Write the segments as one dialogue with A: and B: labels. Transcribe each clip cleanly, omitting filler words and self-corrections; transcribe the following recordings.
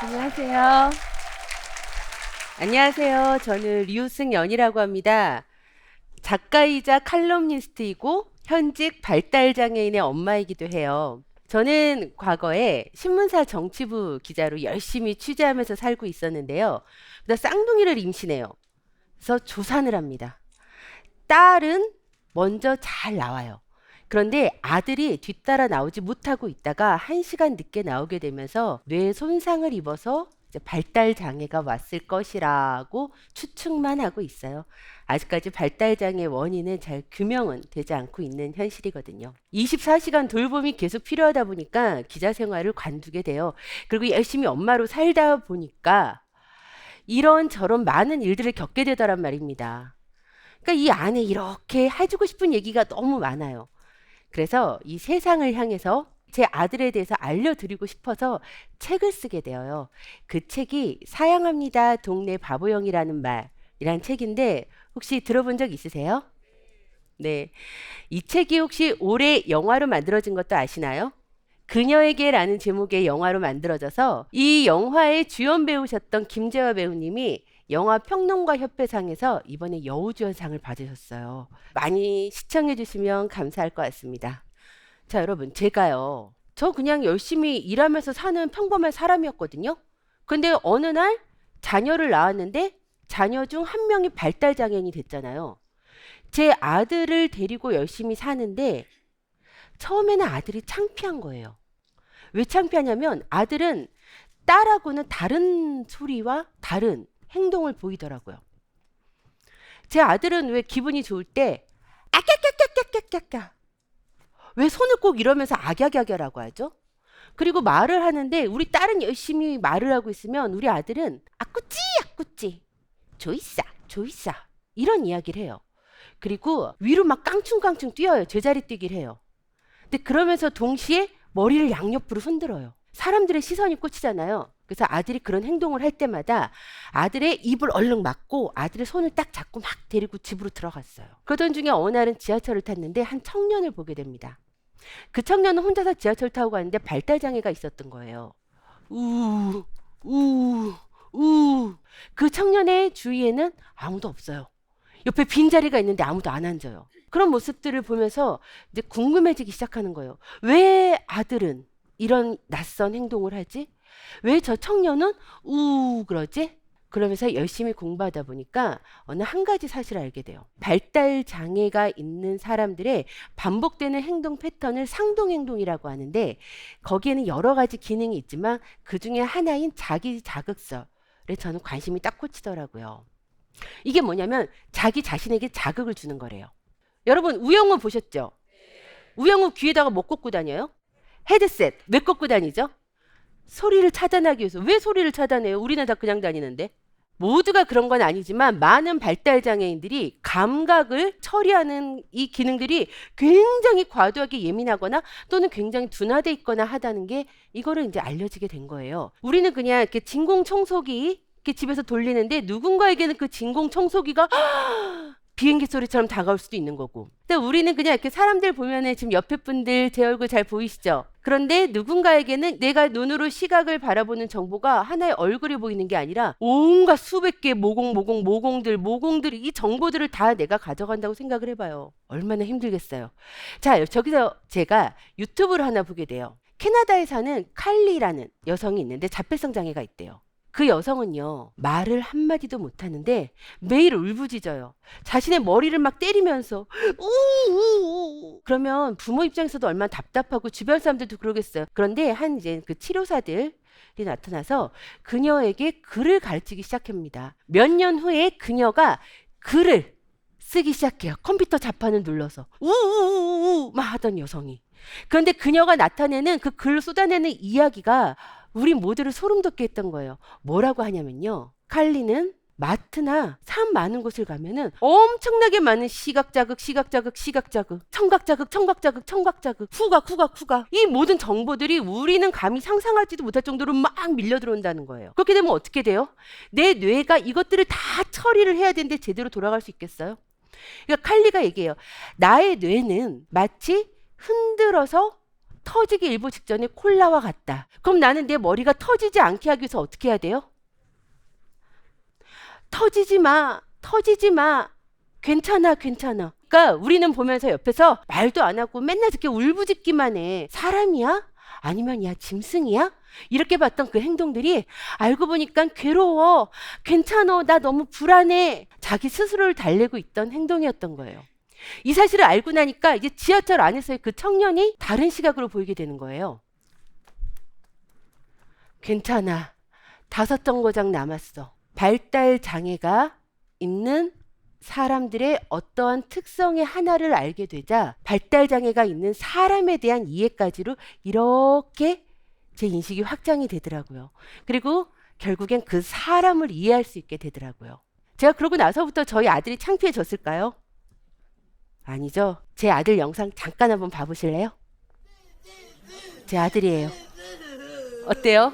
A: 안녕하세요. 안녕하세요. 저는 류승연이라고 합니다. 작가이자 칼럼니스트이고 현직 발달장애인의 엄마이기도 해요. 저는 과거에 신문사 정치부 기자로 열심히 취재하면서 살고 있었는데요. 그래서 쌍둥이를 임신해요. 그래서 조산을 합니다. 딸은 먼저 잘 나와요. 그런데 아들이 뒤따라 나오지 못하고 있다가 1시간 늦게 나오게 되면서 뇌 손상을 입어서 이제 발달 장애가 왔을 것이라고 추측만 하고 있어요. 아직까지 발달 장애 원인은 잘 규명은 되지 않고 있는 현실이거든요. 24시간 돌봄이 계속 필요하다 보니까 기자 생활을 관두게 돼요. 그리고 열심히 엄마로 살다 보니까 이런저런 많은 일들을 겪게 되더란 말입니다. 그러니까 이 안에 이렇게 해주고 싶은 얘기가 너무 많아요. 그래서 이 세상을 향해서 제 아들에 대해서 알려드리고 싶어서 책을 쓰게 되어요. 그 책이 사양합니다 동네 바보형이라는 말이란 책인데 혹시 들어본 적 있으세요? 네. 이 책이 혹시 올해 영화로 만들어진 것도 아시나요? 그녀에게라는 제목의 영화로 만들어져서 이 영화의 주연 배우셨던 김재화 배우님이 영화 평론가 협회상에서 이번에 여우주연상을 받으셨어요. 많이 시청해 주시면 감사할 것 같습니다. 자, 여러분, 제가요. 저 그냥 열심히 일하면서 사는 평범한 사람이었거든요. 근데 어느 날 자녀를 낳았는데 자녀 중 한 명이 발달 장애인이 됐잖아요. 제 아들을 데리고 열심히 사는데 처음에는 아들이 창피한 거예요. 왜 창피하냐면 아들은 딸하고는 다른 소리와 다른 행동을 보이더라고요. 제 아들은 왜 기분이 좋을 때 아까까까까까까 왜 손을 꼭 이러면서 아갸갸갸라고 하죠? 그리고 말을 하는데 우리 딸은 열심히 말을 하고 있으면 우리 아들은 아꾸찌 아꾸찌 조이싸 조이싸 이런 이야기를 해요. 그리고 위로 막 깡충깡충 뛰어요. 제자리 뛰기를 해요. 근데 그러면서 동시에 머리를 양옆으로 흔들어요. 사람들의 시선이 꽂히잖아요. 그래서 아들이 그런 행동을 할 때마다 아들의 입을 얼른 막고 아들의 손을 딱 잡고 막 데리고 집으로 들어갔어요. 그러던 중에 어느 날은 지하철을 탔는데 한 청년을 보게 됩니다. 그 청년은 혼자서 지하철 타고 가는데 발달장애가 있었던 거예요. 우, 우, 우. 그 청년의 주위에는 아무도 없어요. 옆에 빈자리가 있는데 아무도 안 앉아요. 그런 모습들을 보면서 이제 궁금해지기 시작하는 거예요. 왜 아들은 이런 낯선 행동을 하지? 왜 저 청년은 그러지? 그러면서 열심히 공부하다 보니까 어느 한 가지 사실을 알게 돼요. 발달 장애가 있는 사람들의 반복되는 행동 패턴을 상동행동이라고 하는데 거기에는 여러 가지 기능이 있지만 그 중에 하나인 자기 자극설에 저는 관심이 딱 꽂히더라고요. 이게 뭐냐면 자기 자신에게 자극을 주는 거래요. 여러분 우영우 보셨죠? 우영우 귀에다가 뭐 꽂고 다녀요? 헤드셋. 왜 꽂고 다니죠? 소리를 차단하기 위해서. 왜 소리를 차단해요? 우리는 다 그냥 다니는데. 모두가 그런 건 아니지만 많은 발달 장애인들이 감각을 처리하는 이 기능들이 굉장히 과도하게 예민하거나 또는 굉장히 둔화돼 있거나 하다는 게 이거를 이제 알려지게 된 거예요. 우리는 그냥 이렇게 진공 청소기 이렇게 집에서 돌리는데 누군가에게는 그 진공 청소기가 비행기 소리처럼 다가올 수도 있는 거고. 근데 우리는 그냥 이렇게 사람들 보면은 지금 옆에 분들 제 얼굴 잘 보이시죠? 그런데 누군가에게는 내가 눈으로 시각을 바라보는 정보가 하나의 얼굴이 보이는 게 아니라 온갖 수백 개의 모공들이 이 정보들을 다 내가 가져간다고 생각을 해봐요. 얼마나 힘들겠어요. 자, 저기서 제가 유튜브를 하나 보게 돼요. 캐나다에 사는 칼리라는 여성이 있는데 자폐성 장애가 있대요. 그 여성은요, 말을 한마디도 못하는데 매일 울부짖어요. 자신의 머리를 막 때리면서 우우우. 그러면 부모 입장에서도 얼마나 답답하고 주변 사람들도 그러겠어요. 그런데 한 이제 그 치료사들이 나타나서 그녀에게 글을 가르치기 시작합니다. 몇 년 후에 그녀가 글을 쓰기 시작해요. 컴퓨터 자판을 눌러서 우우우우 막 하던 여성이. 그런데 그녀가 나타내는 그 글 쏟아내는 이야기가 우리 모두를 소름 돋게 했던 거예요. 뭐라고 하냐면요. 칼리는 마트나 사람 많은 곳을 가면은 엄청나게 많은 시각자극, 청각자극, 후각. 이 모든 정보들이 우리는 감히 상상하지도 못할 정도로 막 밀려 들어온다는 거예요. 그렇게 되면 어떻게 돼요? 내 뇌가 이것들을 다 처리를 해야 되는데 제대로 돌아갈 수 있겠어요? 그러니까 칼리가 얘기해요. 나의 뇌는 마치 흔들어서 터지기 일보 직전에 콜라와 같다. 그럼 나는 내 머리가 터지지 않게 하기 위해서 어떻게 해야 돼요? 터지지 마, 터지지 마. 괜찮아, 괜찮아. 그러니까 우리는 보면서 옆에서 말도 안 하고 맨날 이렇게 울부짖기만 해. 사람이야? 아니면 야 짐승이야? 이렇게 봤던 그 행동들이 알고 보니까 괴로워, 괜찮아, 나 너무 불안해, 자기 스스로를 달래고 있던 행동이었던 거예요. 이 사실을 알고 나니까 이제 지하철 안에서의 그 청년이 다른 시각으로 보이게 되는 거예요. 괜찮아, 5정거장 남았어. 발달 장애가 있는 사람들의 어떠한 특성의 하나를 알게 되자 발달 장애가 있는 사람에 대한 이해까지로 이렇게 제 인식이 확장이 되더라고요. 그리고 결국엔 그 사람을 이해할 수 있게 되더라고요. 제가 그러고 나서부터 저희 아들이 창피해졌을까요? 아니죠. 제 아들 영상 잠깐 한번 봐보실래요? 제 아들이에요. 어때요?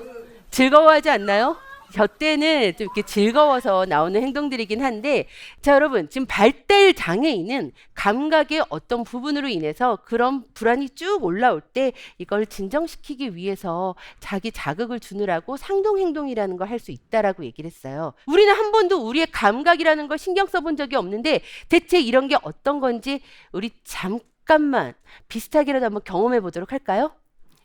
A: 즐거워하지 않나요? 저 때는 좀 이렇게 즐거워서 나오는 행동들이긴 한데, 자, 여러분, 지금 발달 장애인은 감각의 어떤 부분으로 인해서 그런 불안이 쭉 올라올 때 이걸 진정시키기 위해서 자기 자극을 주느라고 상동행동이라는 걸 할 수 있다라고 얘기를 했어요. 우리는 한 번도 우리의 감각이라는 걸 신경 써본 적이 없는데 대체 이런 게 어떤 건지 우리 잠깐만 비슷하게라도 한번 경험해 보도록 할까요?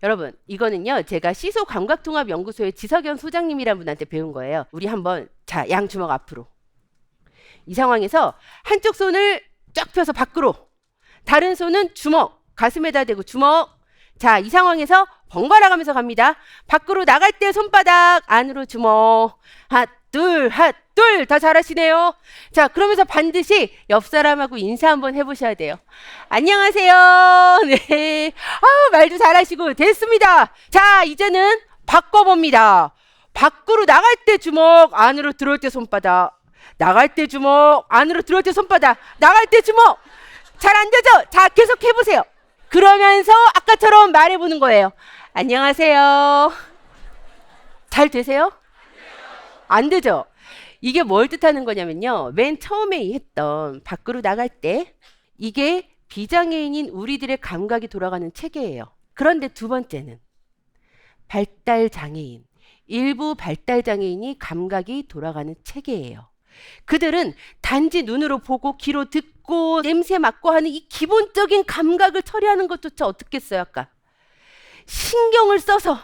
A: 여러분, 이거는요, 제가 시소감각통합연구소의 지석연 소장님이라는 분한테 배운 거예요. 우리 한번, 자, 양 주먹 앞으로. 이 상황에서 한쪽 손을 쫙 펴서 밖으로, 다른 손은 주먹, 가슴에다 대고 주먹. 자, 이 상황에서 번갈아 가면서 갑니다. 밖으로 나갈 때 손바닥, 안으로 주먹. 하나, 둘, 하나, 둘. 다 잘하시네요. 자, 그러면서 반드시 옆 사람하고 인사 한번 해보셔야 돼요. 안녕하세요. 네. 말도 잘하시고 됐습니다. 자, 이제는 바꿔봅니다. 밖으로 나갈 때 주먹, 안으로 들어올 때 손바닥. 나갈 때 주먹, 안으로 들어올 때 손바닥. 나갈 때 주먹. 잘 안 되죠? 자, 계속 해보세요. 그러면서 아까처럼 말해보는 거예요. 안녕하세요. 잘 되세요? 안 되죠? 이게 뭘 뜻하는 거냐면요. 맨 처음에 했던 밖으로 나갈 때 이게 비장애인인 우리들의 감각이 돌아가는 체계예요. 그런데 두 번째는 발달장애인, 일부 발달장애인이 감각이 돌아가는 체계예요. 그들은 단지 눈으로 보고 귀로 듣고 냄새 맡고 하는 이 기본적인 감각을 처리하는 것조차 어떻겠어요 아까. 신경을 써서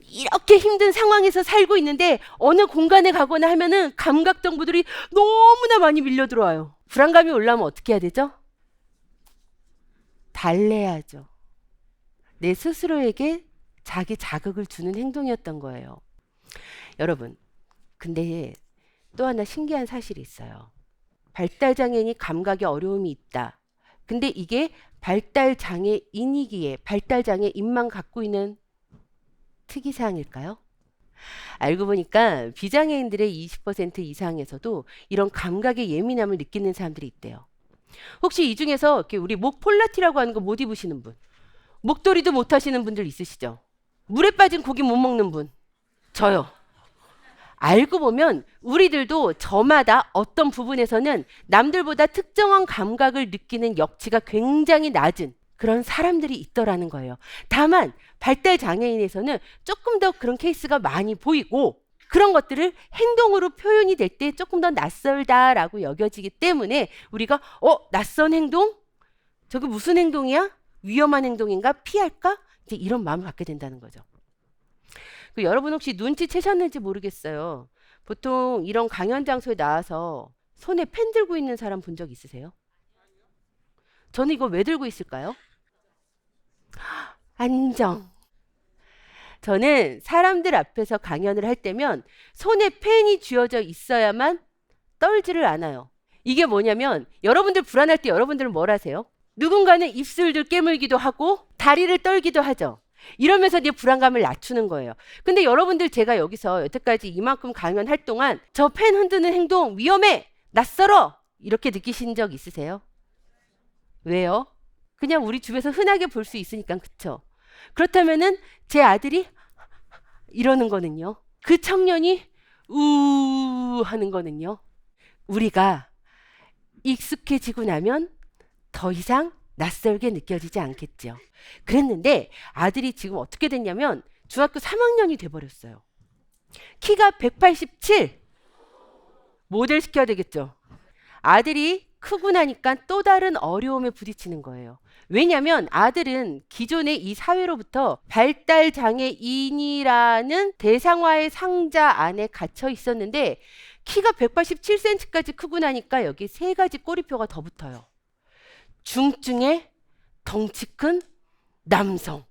A: 이렇게 힘든 상황에서 살고 있는데 어느 공간에 가거나 하면은 감각 정보들이 너무나 많이 밀려 들어와요. 불안감이 올라오면 어떻게 해야 되죠? 달래야죠. 내 스스로에게 자기 자극을 주는 행동이었던 거예요. 여러분, 근데 또 하나 신기한 사실이 있어요. 발달장애인이 감각에 어려움이 있다. 근데 이게 발달장애인이기에 발달장애인만 갖고 있는 특이사항일까요? 알고 보니까 비장애인들의 20% 이상에서도 이런 감각의 예민함을 느끼는 사람들이 있대요. 혹시 이 중에서 이렇게 우리 목 폴라티라고 하는 거 못 입으시는 분, 목도리도 못 하시는 분들 있으시죠? 물에 빠진 고기 못 먹는 분, 저요. 알고 보면 우리들도 저마다 어떤 부분에서는 남들보다 특정한 감각을 느끼는 역치가 굉장히 낮은 그런 사람들이 있더라는 거예요. 다만 발달 장애인에서는 조금 더 그런 케이스가 많이 보이고 그런 것들을 행동으로 표현이 될 때 조금 더 낯설다라고 여겨지기 때문에 우리가 낯선 행동? 저게 무슨 행동이야? 위험한 행동인가? 피할까? 이제 이런 마음을 갖게 된다는 거죠. 여러분 혹시 눈치채셨는지 모르겠어요. 보통 이런 강연 장소에 나와서 손에 펜 들고 있는 사람 본 적 있으세요? 저는 이거 왜 들고 있을까요? 안정. 저는 사람들 앞에서 강연을 할 때면 손에 펜이 쥐어져 있어야만 떨지를 않아요. 이게 뭐냐면 여러분들 불안할 때 여러분들은 뭘 하세요? 누군가는 입술들 깨물기도 하고 다리를 떨기도 하죠. 이러면서 내 불안감을 낮추는 거예요. 근데 여러분들 제가 여기서 여태까지 이만큼 강연할 동안 저 펜 흔드는 행동 위험해! 낯설어! 이렇게 느끼신 적 있으세요? 왜요? 그냥 우리 주변에서 흔하게 볼 수 있으니까, 그쵸? 그렇다면은 제 아들이 이러는 거는요. 그 청년이 우 하는 거는요. 우리가 익숙해지고 나면 더 이상 낯설게 느껴지지 않겠죠. 그랬는데 아들이 지금 어떻게 됐냐면 중학교 3학년이 돼버렸어요. 키가 187. 모델 시켜야 되겠죠. 아들이 크고 나니까 또 다른 어려움에 부딪히는 거예요. 왜냐하면 아들은 기존의 이 사회로부터 발달장애인이라는 대상화의 상자 안에 갇혀 있었는데 키가 187cm까지 크고 나니까 여기 세 가지 꼬리표가 더 붙어요. 중증의 덩치 큰 남성.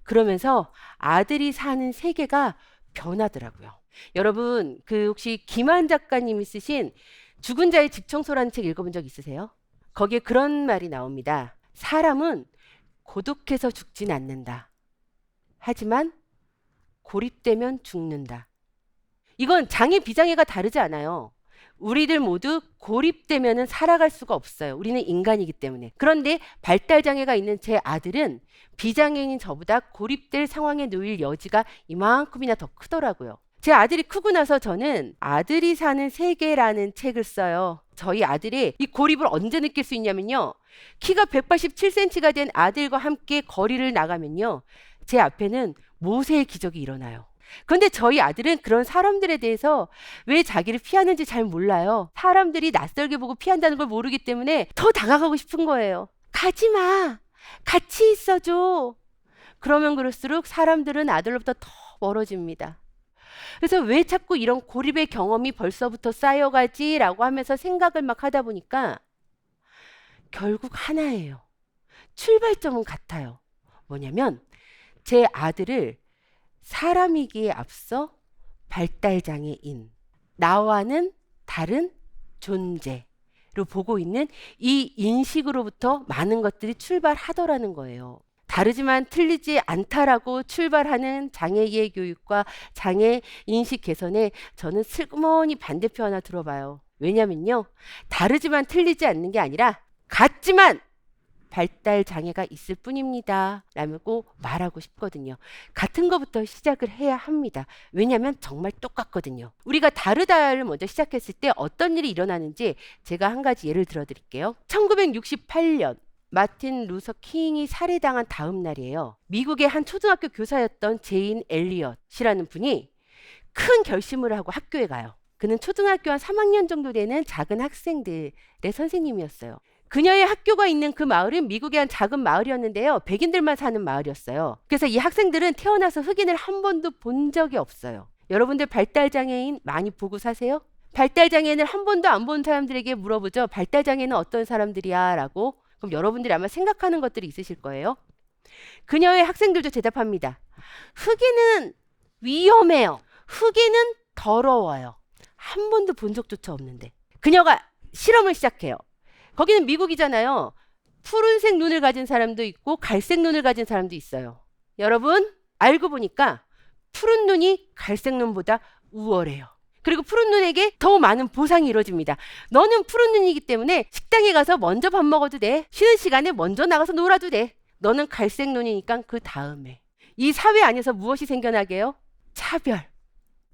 A: 그러면서 아들이 사는 세계가 변하더라고요. 여러분, 혹시 김한 작가님이 쓰신 죽은 자의 집 청소라는 책 읽어본 적 있으세요? 거기에 그런 말이 나옵니다. 사람은 고독해서 죽진 않는다. 하지만 고립되면 죽는다. 이건 장애 비장애가 다르지 않아요. 우리들 모두 고립되면 살아갈 수가 없어요. 우리는 인간이기 때문에. 그런데 발달장애가 있는 제 아들은 비장애인인 저보다 고립될 상황에 놓일 여지가 이만큼이나 더 크더라고요. 제 아들이 크고 나서 저는 아들이 사는 세계라는 책을 써요. 저희 아들이 이 고립을 언제 느낄 수 있냐면요. 키가 187cm가 된 아들과 함께 거리를 나가면요. 제 앞에는 모세의 기적이 일어나요. 그런데 저희 아들은 그런 사람들에 대해서 왜 자기를 피하는지 잘 몰라요. 사람들이 낯설게 보고 피한다는 걸 모르기 때문에 더 다가가고 싶은 거예요. 가지 마. 같이 있어줘. 그러면 그럴수록 사람들은 아들로부터 더 멀어집니다. 그래서 왜 자꾸 이런 고립의 경험이 벌써부터 쌓여가지라고 하면서 생각을 막 하다 보니까 결국 하나예요. 출발점은 같아요. 뭐냐면 제 아들을 사람이기에 앞서 발달장애인, 나와는 다른 존재로 보고 있는 이 인식으로부터 많은 것들이 출발하더라는 거예요. 다르지만 틀리지 않다라고 출발하는 장애이해 교육과 장애 인식 개선에 저는 슬그머니 반대표 하나 들어봐요. 왜냐면요. 다르지만 틀리지 않는 게 아니라 같지만 발달 장애가 있을 뿐입니다. 라고 말하고 싶거든요. 같은 것부터 시작을 해야 합니다. 왜냐하면 정말 똑같거든요. 우리가 다르다를 먼저 시작했을 때 어떤 일이 일어나는지 제가 한 가지 예를 들어 드릴게요. 1968년 마틴 루서 킹이 살해당한 다음 날이에요. 미국의 한 초등학교 교사였던 제인 엘리엇이라는 분이 큰 결심을 하고 학교에 가요. 그는 초등학교 한 3학년 정도 되는 작은 학생들의 선생님이었어요. 그녀의 학교가 있는 그 마을은 미국의 한 작은 마을이었는데요. 백인들만 사는 마을이었어요. 그래서 이 학생들은 태어나서 흑인을 한 번도 본 적이 없어요. 여러분들 발달장애인 많이 보고 사세요? 발달장애인을 한 번도 안 본 사람들에게 물어보죠. 발달장애인은 어떤 사람들이야? 라고. 그럼 여러분들이 아마 생각하는 것들이 있으실 거예요. 그녀의 학생들도 대답합니다. 흑인은 위험해요. 흑인은 더러워요. 한 번도 본 적조차 없는데. 그녀가 실험을 시작해요. 거기는 미국이잖아요. 푸른색 눈을 가진 사람도 있고 갈색 눈을 가진 사람도 있어요. 여러분 알고 보니까 푸른 눈이 갈색 눈보다 우월해요. 그리고 푸른 눈에게 더 많은 보상이 이루어집니다. 너는 푸른 눈이기 때문에 식당에 가서 먼저 밥 먹어도 돼. 쉬는 시간에 먼저 나가서 놀아도 돼. 너는 갈색 눈이니까 그 다음에. 이 사회 안에서 무엇이 생겨나게요? 차별.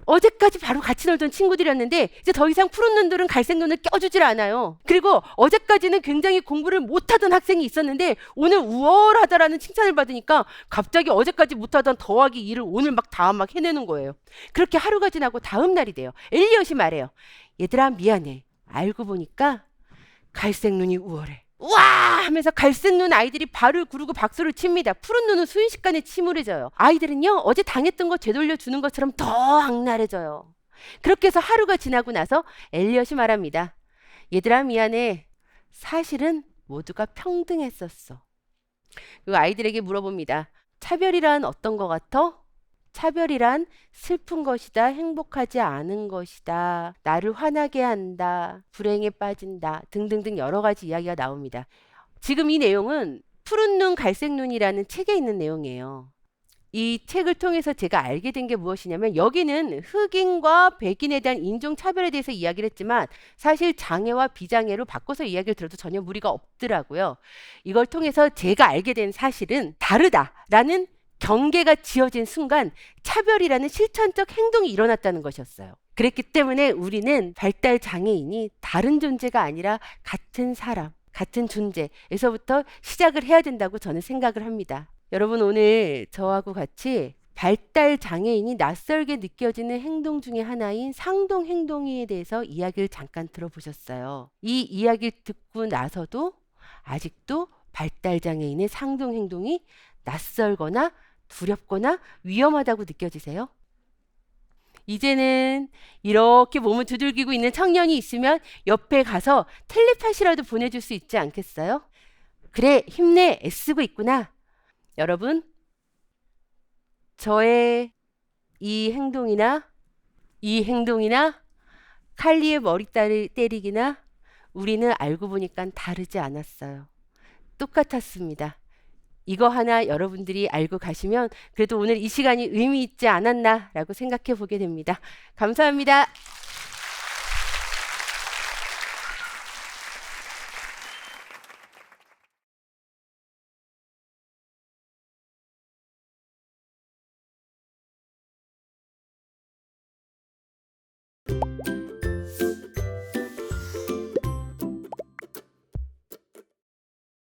A: 어제까지 바로 같이 놀던 친구들이었는데 이제 더 이상 푸른 눈들은 갈색 눈을 껴주질 않아요. 그리고 어제까지는 굉장히 공부를 못하던 학생이 있었는데 오늘 우월하다라는 칭찬을 받으니까 갑자기 어제까지 못하던 더하기 2를 오늘 막 다 막 해내는 거예요. 그렇게 하루가 지나고 다음 날이 돼요. 엘리엇이 말해요. 얘들아 미안해. 알고 보니까 갈색 눈이 우월해. 와 하면서 갈색 눈 아이들이 발을 구르고 박수를 칩니다. 푸른 눈은 순식간에 침울해져요. 아이들은요 어제 당했던 거 되돌려 주는 것처럼 더 악랄해져요. 그렇게 해서 하루가 지나고 나서 엘리엇이 말합니다. 얘들아 미안해. 사실은 모두가 평등했었어. 그리고 아이들에게 물어봅니다. 차별이란 어떤 것 같아? 차별이란 슬픈 것이다, 행복하지 않은 것이다, 나를 화나게 한다, 불행에 빠진다 등등등 여러 가지 이야기가 나옵니다. 지금 이 내용은 푸른 눈, 갈색 눈이라는 책에 있는 내용이에요. 이 책을 통해서 제가 알게 된 게 무엇이냐면 여기는 흑인과 백인에 대한 인종차별에 대해서 이야기를 했지만 사실 장애와 비장애로 바꿔서 이야기를 들어도 전혀 무리가 없더라고요. 이걸 통해서 제가 알게 된 사실은 다르다라는 경계가 지어진 순간 차별이라는 실천적 행동이 일어났다는 것이었어요. 그랬기 때문에 우리는 발달 장애인이 다른 존재가 아니라 같은 사람, 같은 존재에서부터 시작을 해야 된다고 저는 생각을 합니다. 여러분 오늘 저하고 같이 발달 장애인이 낯설게 느껴지는 행동 중에 하나인 상동 행동에 대해서 이야기를 잠깐 들어보셨어요. 이 이야기를 듣고 나서도 아직도 발달 장애인의 상동 행동이 낯설거나 두렵거나 위험하다고 느껴지세요? 이제는 이렇게 몸을 두들기고 있는 청년이 있으면 옆에 가서 텔레파시라도 보내줄 수 있지 않겠어요? 그래, 힘내, 애쓰고 있구나. 여러분, 저의 이 행동이나 칼리의 머리 때리기나 우리는 알고 보니까 다르지 않았어요. 똑같았습니다. 이거 하나 여러분들이 알고 가시면 그래도 오늘 이 시간이 의미 있지 않았나라고 생각해 보게 됩니다. 감사합니다.